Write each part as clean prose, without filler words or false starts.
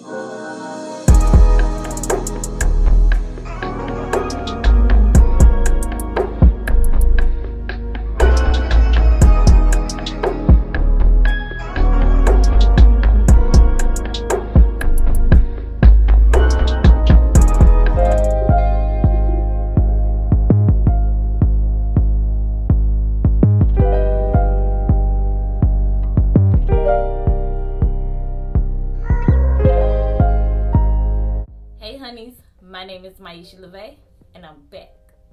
My name is and I'm back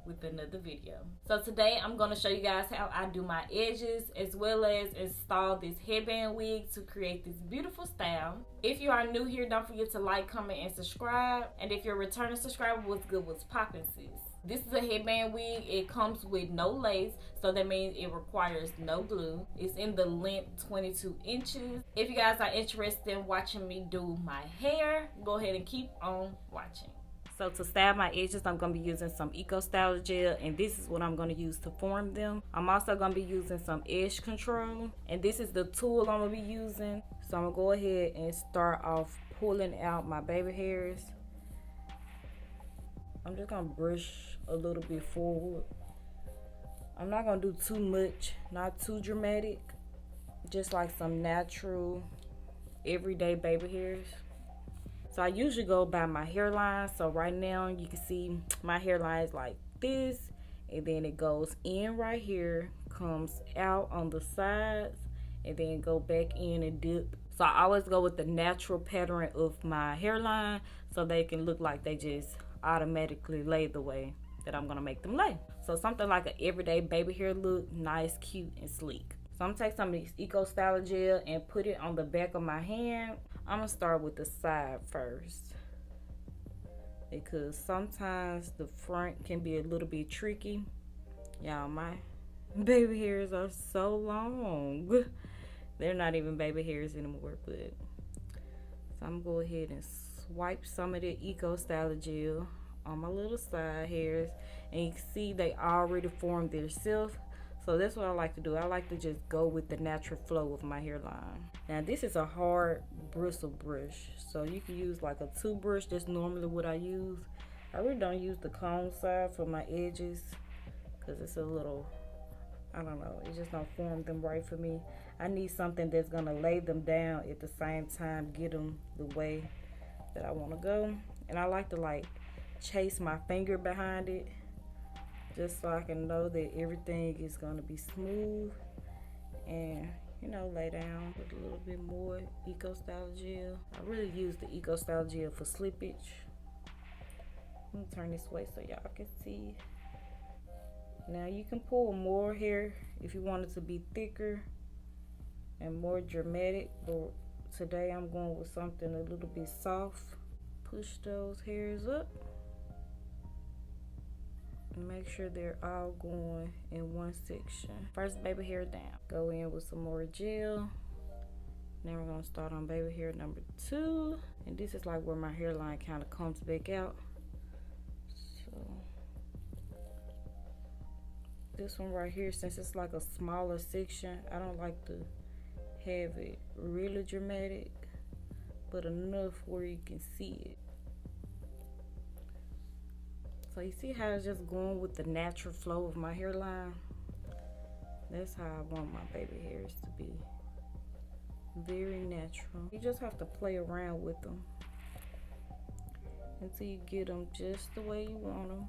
with another video. So today I'm going to show you guys how I do my edges as well as install this headband wig to create this beautiful style. If you are new here, don't forget to like, comment, and subscribe. And if you're a returning subscriber, what's good, what's poppin', sis? This is a headband wig. It comes with no lace, so that means it requires no glue. It's in the length 22 inches. If you guys are interested in watching me do my hair, go ahead and keep on watching. So to style my edges, I'm going to be using some Eco Style Gel, and this is what I'm going to use to form them. I'm also going to be using some edge control, and this is the tool I'm going to be using. So I'm going to go ahead and start off pulling out my baby hairs. I'm just going to brush a little bit forward. I'm not going to do too much, not too dramatic, just like some natural, everyday baby hairs. So I usually go by my hairline. So right now you can see my hairline is like this, and then it goes in right here, comes out on the sides, and then go back in and dip. So I always go with the natural pattern of my hairline so they can look like they just automatically lay the way that I'm gonna make them lay. So something like an everyday baby hair look, nice, cute, and sleek. So I'm gonna take some of this Eco Style Gel and put it on the back of my hand. I'm gonna start with the side first because sometimes the front can be a little bit tricky. Y'all, my baby hairs are so long. They're not even baby hairs anymore, but so I'm gonna go ahead and swipe some of the Eco Style Gel on my little side hairs, and you can see they already formed themselves. So that's what I like to do. I like to just go with the natural flow of my hairline. Now this is a hard bristle brush, so you can use like a 2 brush. That's normally what I use. I really don't use the comb side for my edges because it's a little, I don't know, it just don't form them right for me. I need something that's gonna lay them down at the same time, get them the way that I want to go. And I like to like chase my finger behind it, just so I can know that everything is going to be smooth and, you know, lay down with a little bit more Eco Style Gel. I really use the Eco Style Gel for slippage. Let me turn this way so y'all can see. Now you can pull more hair if you want it to be thicker and more dramatic, but today I'm going with something a little bit soft. Push those hairs up. And make sure they're all going in one section. First, baby hair down. Go in with some more gel. Then we're gonna start on baby hair number 2. And this is like where my hairline kind of comes back out. So this one right here, since it's like a smaller section, I don't like to have it really dramatic, but enough where you can see it. So you see how it's just going with the natural flow of my hairline? That's how I want my baby hairs to be. Very natural. You just have to play around with them until you get them just the way you want them.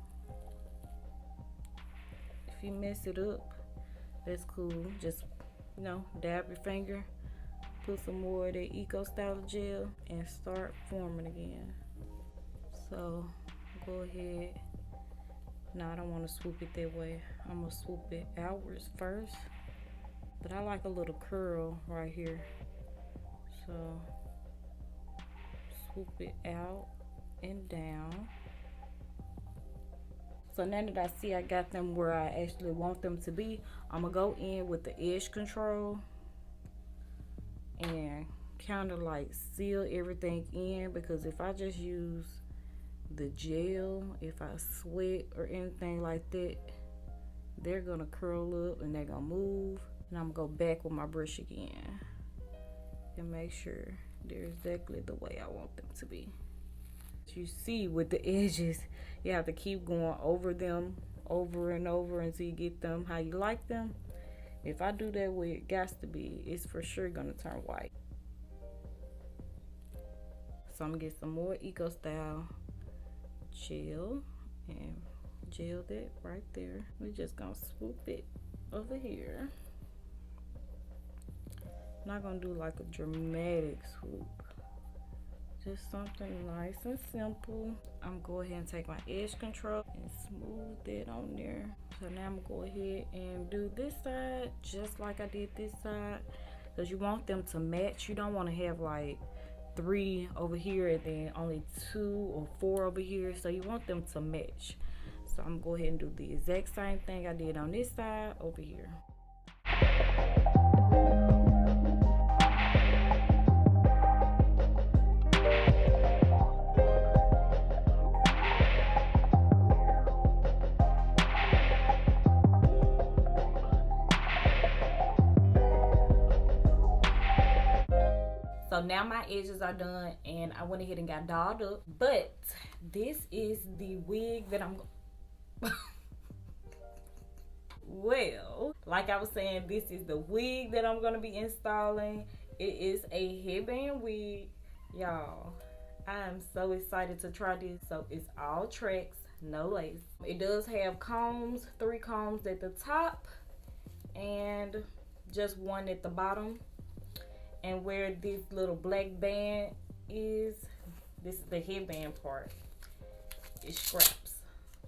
If you mess it up, that's cool. Just, you know, dab your finger, put some more of that Eco Style Gel, and start forming again. So go ahead. No, I don't want to swoop it that way. I'm going to swoop it outwards first. But I like a little curl right here. So swoop it out and down. So now that I see I got them where I actually want them to be, I'm going to go in with the edge control and kind of like seal everything in, because if I just use the gel, if I sweat or anything like that, they're gonna curl up and they're gonna move. And I'm gonna go back with my brush again and make sure They're exactly the way I want them to be. You see, with the edges, you have to keep going over them over and over until you get them how you like them. If I do that way it got to be, it's for sure gonna turn white. So I'm gonna get some more Eco Style gel and gel that right there. We're just gonna swoop it over here. I'm not gonna do like a dramatic swoop, just something nice and simple. I'm gonna go ahead and take my edge control and smooth that on there. So now I'm gonna go ahead and do this side just like I did this side, because you want them to match. You don't want to have like 3 over here and then only 2 or 4 over here. So you want them to match. So I'm gonna go ahead and do the exact same thing I did on this side over here. So now my edges are done and I went ahead and got dolled up. But this is the wig that I'm well, like I was saying, this is the wig that I'm gonna be installing. It is a headband wig, y'all. I am so excited to try this. So it's all tracks, no lace. It does have combs, 3 combs at the top and just 1 at the bottom. And where this little black band is, this is the headband part. It scraps.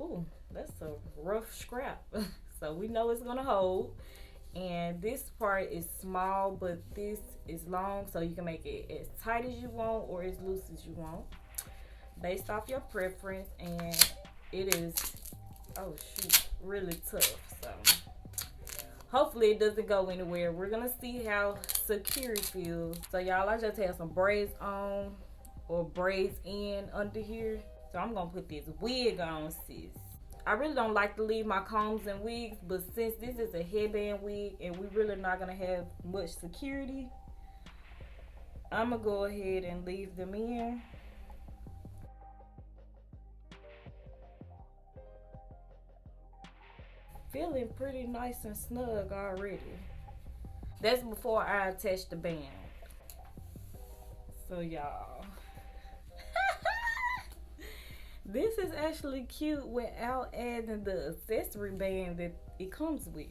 Ooh, that's a rough scrap. So we know it's gonna hold. And this part is small, but this is long, so you can make it as tight as you want or as loose as you want, based off your preference. And it is, oh shoot, really tough. So hopefully it doesn't go anywhere. We're gonna see how secure it feels. So y'all, I just have some braids on or braids in under here. So I'm gonna put this wig on, sis. I really don't like to leave my combs and wigs, but since this is a headband wig and we really not gonna have much security, I'm gonna go ahead and leave them in. Feeling pretty nice and snug already. That's before I attach the band. So y'all, this is actually cute without adding the accessory band that it comes with.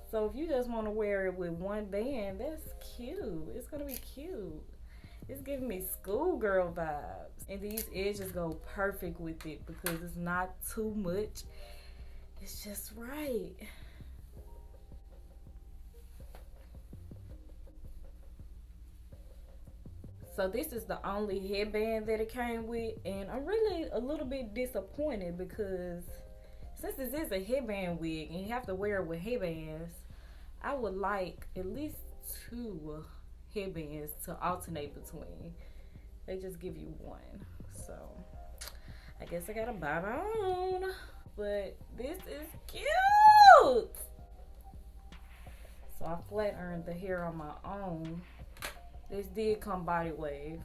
So if you just want to wear it with 1 band, that's cute. It's gonna be cute. It's giving me schoolgirl vibes. And these edges go perfect with it because it's not too much. It's just right. So this is the only headband that it came with, and I'm really a little bit disappointed because since this is a headband wig and you have to wear it with headbands, I would like at least 2 headbands to alternate between. They just give you 1. So I guess I gotta buy my own. But this is cute. So I flat ironed the hair on my own. This did come body wave.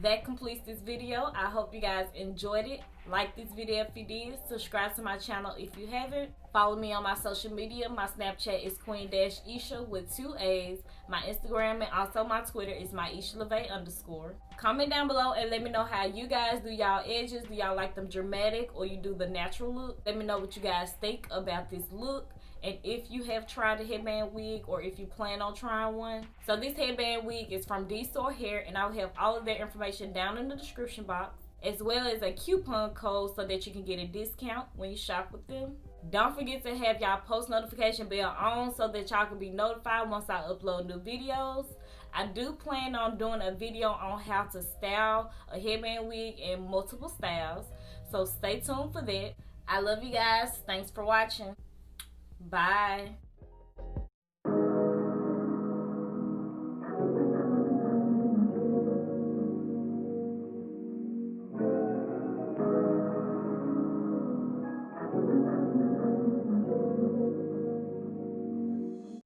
That completes this video. I hope you guys enjoyed it. Like this video if you did. Subscribe to my channel if you haven't. Follow me on my social media. My Snapchat is Queen-Isha with 2 A's. My Instagram and also my Twitter is myIshaLeve_. Comment down below and let me know how you guys do y'all edges. Do y'all like them dramatic or you do the natural look? Let me know what you guys think about this look. And if you have tried a headband wig or if you plan on trying one. So this headband wig is from DSoar Hair, and I'll have all of their information down in the description box, as well as a coupon code so that you can get a discount when you shop with them. Don't forget to have y'all post notification bell on so that y'all can be notified once I upload new videos. I do plan on doing a video on how to style a headband wig in multiple styles, so stay tuned for that. I love you guys. Thanks for watching. Bye.